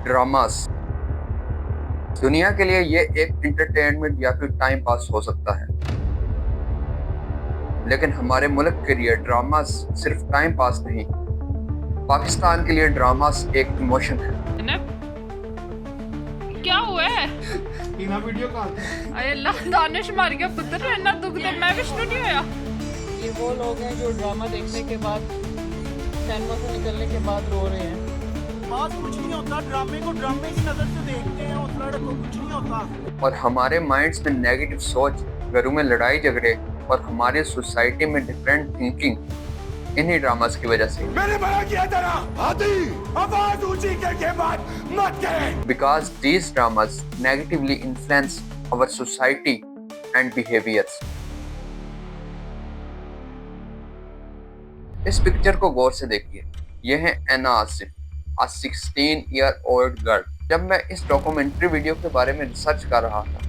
Dramas दुनिया के लिए ये एक एंटरटेनमेंट या फिर टाइम पास हो सकता है, लेकिन हमारे मुल्क के लिए ड्रामास सिर्फ टाइम पास नहीं, पाकिस्तान के लिए ड्रामास एक इमोशन है। क्या हुआ है? इना वीडियो कॉल अरे अल्लाह, दानिश मार गया पुत्र, इतना दुख दे मैं विष्णु नहीं होया। ये वो लोग हैं जो ड्रामा देखने के बाद, सिनेमा से निकलने के बाद रो रहे हैं। बात कुछ नहीं होता, ड्रामे को ड्रामे की नजर से देखते हैं, उस लड़के को कुछ नहीं होता। और हमारे माइंड्स में नेगेटिव सोच, घरों में लड़ाई झगड़े और हमारे सोसाइटी में डिफरेंट थिंकिंग इन्हीं ड्रामास की वजह से। मैंने मना किया तेरा आदि, आवाज ऊंची के बाद मत करें। Because these dramas negatively influence our society and behaviors. इस पिक्चर को गौर से देखिए। यह है ऐना आसिफ, a 16-year-old girl। जब मैं इस डॉक्यूमेंट्री वीडियो के बारे में रिसर्च कर रहा था,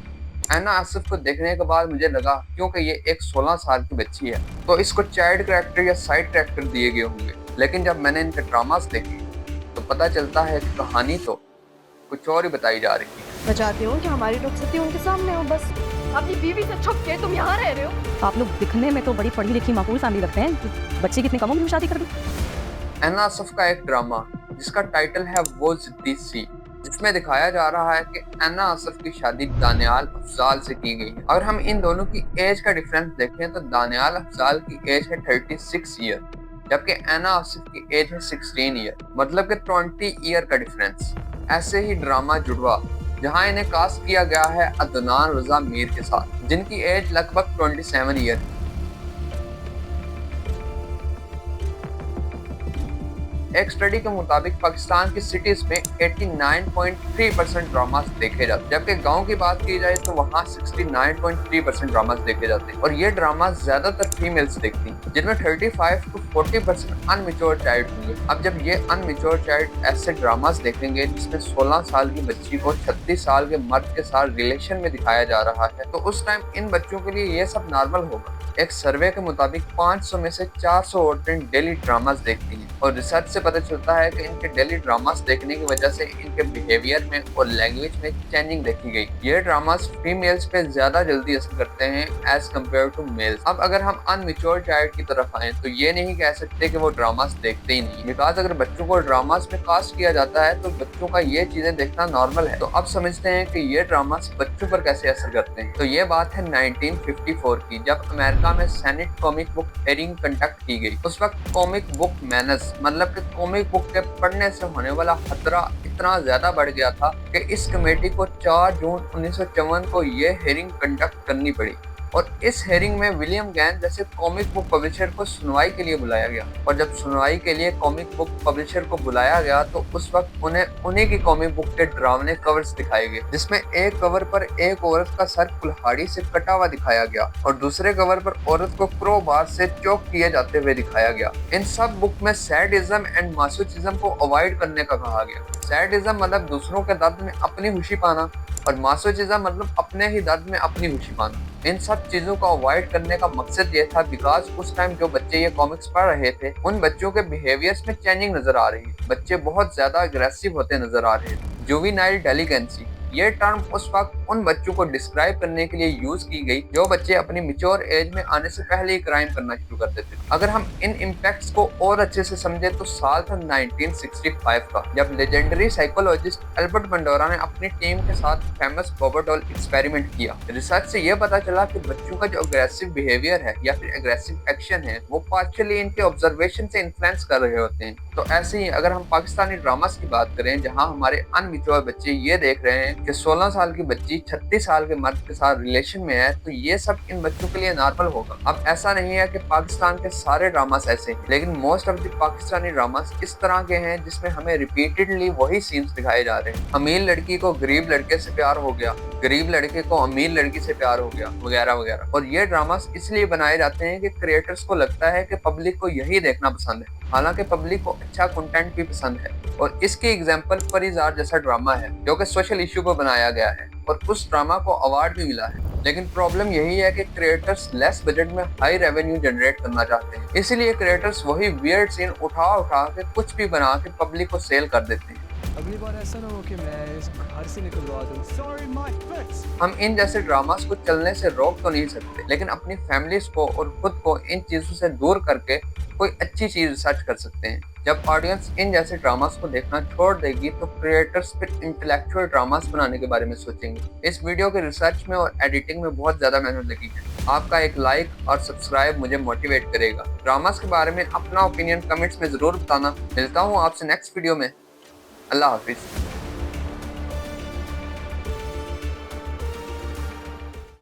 ऐना आसिफ को देखने के बाद मुझे लगा क्योंकि ये एक 16 साल की बच्ची है तो इसको चाइल्ड कैरेक्टर या साइड कैरेक्टर दिए गए होंगे, लेकिन जब मैंने इनके ड्रामास देखे तो पता चलता है कि कहानी तो कुछ और ही बताई जा रही है। मैं चाहती हूँ कि हमारी रुखसती उनके सामने हो, बस। अपनी बीवी से छुप के तुम यहाँ रह रहे हो। आप लोग दिखने में तो बड़ी पढ़ी लिखी माकूल फैमिली लगते हैं, बच्चे कितने कम उम्र में शादी कर दी। ऐना आसिफ का एक ड्रामा जिसका टाइटल है वो जिद्दी सी, जिसमें दिखाया जा रहा है कि ऐना आसिफ की शादी दानियाल अफजाल से की गई है। अगर हम इन दोनों की एज का डिफरेंस देखें तो दानियाल अफजाल की एज है 36 ईयर, जबकि ऐना आसिफ की एज है 16 ईयर, मतलब कि 20 ईयर का डिफरेंस। ऐसे ही ड्रामा जुड़वा जहां इन्हें कास्ट किया गया है अदनान रजा मीर के साथ, जिनकी एज लगभग 27 ईयर है। एक स्टडी के मुताबिक पाकिस्तान की सिटीज में 89.3% ड्रामास देखे जाते हैं, जबकि गांव की बात की जाए तो वहां 69.3% ड्रामास देखे जाते हैं। और ये ड्रामास ज्यादातर फीमेल्स देखती हैं, जिनमें 35 to 40% अनमेच्योर चाइल्ड होंगे। अब जब ये अनमेच्योर चाइल्ड ऐसे ड्रामास देखेंगे जिसमें 16 साल की बच्ची को 36 साल के मर्द के साथ रिलेशन में दिखाया जा रहा है, तो उस टाइम इन बच्चों के लिए ये सब नॉर्मल होगा। एक सर्वे के मुताबिक 500 में से 400 औरतें डेली ड्रामास देखती हैं, और रिसर्च से पता चलता है कि इनके डेली ड्रामास देखने की वजह से इनके बिहेवियर में और लैंग्वेज में चेंजिंग देखी गई। ये ड्रामास फीमेल्स पे ज्यादा जल्दी असर करते हैं एज कम्पेयर टू मेल्स। अब अगर हम अनमेच्योर चाइल्ड की तरफ आए तो ये नहीं कह सकते कि वो ड्रामास देखते ही नहीं, बिकॉज अगर बच्चों को ड्रामास में कास्ट किया जाता है तो बच्चों का ये चीजें देखना नॉर्मल है। तो अब समझते हैं कि ये ड्रामास बच्चों पर कैसे असर करते हैं। तो ये बात है 1954 की, जब अमेरिका में senate comic book hearing conduct की गई। उस वक्त कॉमिक बुक मैनर्स, मतलब कि कॉमिक बुक के पढ़ने से होने वाला खतरा इतना ज्यादा बढ़ गया था कि इस कमेटी को 4 जून 1954 को ये हेयरिंग कंडक्ट करनी पड़ी। और इस हेयरिंग में विलियम गैन जैसे कॉमिक बुक पब्लिशर को सुनवाई के लिए बुलाया गया। और जब सुनवाई के लिए कॉमिक बुक पब्लिशर को बुलाया गया तो उस वक्त उन्हें उन्हीं की कॉमिक बुक के डरावने कवर्स दिखाए गए, जिसमें एक कवर पर एक औरत का सर कुल्हाड़ी से कटा हुआ दिखाया गया और दूसरे कवर पर औरत को क्रोबार से चोक किए जाते हुए दिखाया गया। इन सब बुक में सैडिज्म एंड मासोचिज्म को अवॉइड करने का कहा गया। सैडिज्म मतलब दूसरों के दर्द में अपनी खुशी पाना, और मासोचिज्म मतलब अपने ही दर्द में अपनी खुशी पाना। इन सब चीजों को अवॉइड करने का मकसद ये था बिकॉज उस टाइम जो बच्चे ये कॉमिक्स पढ़ रहे थे उन बच्चों के बिहेवियर्स में चेंजिंग नजर आ रही है। बच्चे बहुत ज्यादा अग्रेसिव होते नजर आ रहे थे। जुवेनाइल डेलिकेंसी, ये टर्म उस वक्त उन बच्चों को डिस्क्राइब करने के लिए यूज की गई जो बच्चे अपनी मैच्योर एज में आने से पहले ही क्राइम करना शुरू कर देते थे। अगर हम इन इम्पैक्ट्स को और अच्छे से समझे तो साल था 1965 का, जब लेजेंडरी साइकोलॉजिस्ट एल्बर्ट बंडोरा ने अपनी टीम के साथ फेमस बोबरडॉल एक्सपेरिमेंट किया। रिसर्च से यह पता चला कि बच्चों का जो अग्रेसिव बिहेवियर है या फिर अग्रेसिव एक्शन है वो पार्शियली इनके ऑब्जर्वेशन से इन्फ्लुएंस कर रहे होते हैं। तो ऐसे ही अगर हम पाकिस्तानी ड्रामास की बात करें जहाँ हमारे अनमेच्योर बच्चे ये देख रहे हैं कि 16 साल की बच्ची 36 साल के मर्द के साथ रिलेशन में है, तो ये सब इन बच्चों के लिए नॉर्मल होगा। अब ऐसा नहीं है कि पाकिस्तान के सारे ड्रामास ऐसे हैं, लेकिन most of the Pakistani dramas इस तरह के हैं जिसमें हमें रिपीटेडली वही सीन्स दिखाए जा रहे हैं। अमीर लड़की को गरीब लड़के से प्यार हो गया, गरीब लड़के को अमीर लड़की से प्यार हो गया, वगैरह वगैरह। और ये ड्रामास इसलिए बनाए जाते हैं कि क्रिएटर्स को लगता है कि पब्लिक को यही देखना पसंद है, हालांकि पब्लिक को अच्छा कंटेंट भी पसंद है। और इसकी एग्जांपल परिजार जैसा ड्रामा है जो कि सोशल इशू पर बनाया गया है और उस ड्रामा को अवार्ड भी मिला है। लेकिन प्रॉब्लम यही है कि क्रिएटर्स लेस बजट में हाई रेवेन्यू जनरेट करना चाहते हैं, इसीलिए क्रिएटर्स वही वियर्ड सीन उठा के कुछ भी बना के पब्लिक को सेल कर देते हैं। अगली बार ऐसा ना हो कि मैं इस घर से निकलवा दूँ। Sorry, my foot. हम इन जैसे ड्रामास को चलने से रोक तो नहीं सकते, लेकिन अपनी फैमिलीज को और खुद को इन चीजों से दूर करके कोई अच्छी चीज रिसर्च कर सकते हैं। जब ऑडियंस इन जैसे ड्रामास को देखना छोड़ देगी तो क्रिएटर्स फिर इंटेलेक्चुअल ड्रामास बनाने के बारे में सोचेंगे। इस वीडियो के रिसर्च में और एडिटिंग में बहुत ज्यादा मेहनत लगी है। आपका एक लाइक और सब्सक्राइब मुझे मोटिवेट करेगा। ड्रामास के बारे में अपना ओपिनियन कमेंट्स में जरूर बताना। मिलता हूँ आपसे नेक्स्ट वीडियो में। अल्लाह हाफिज।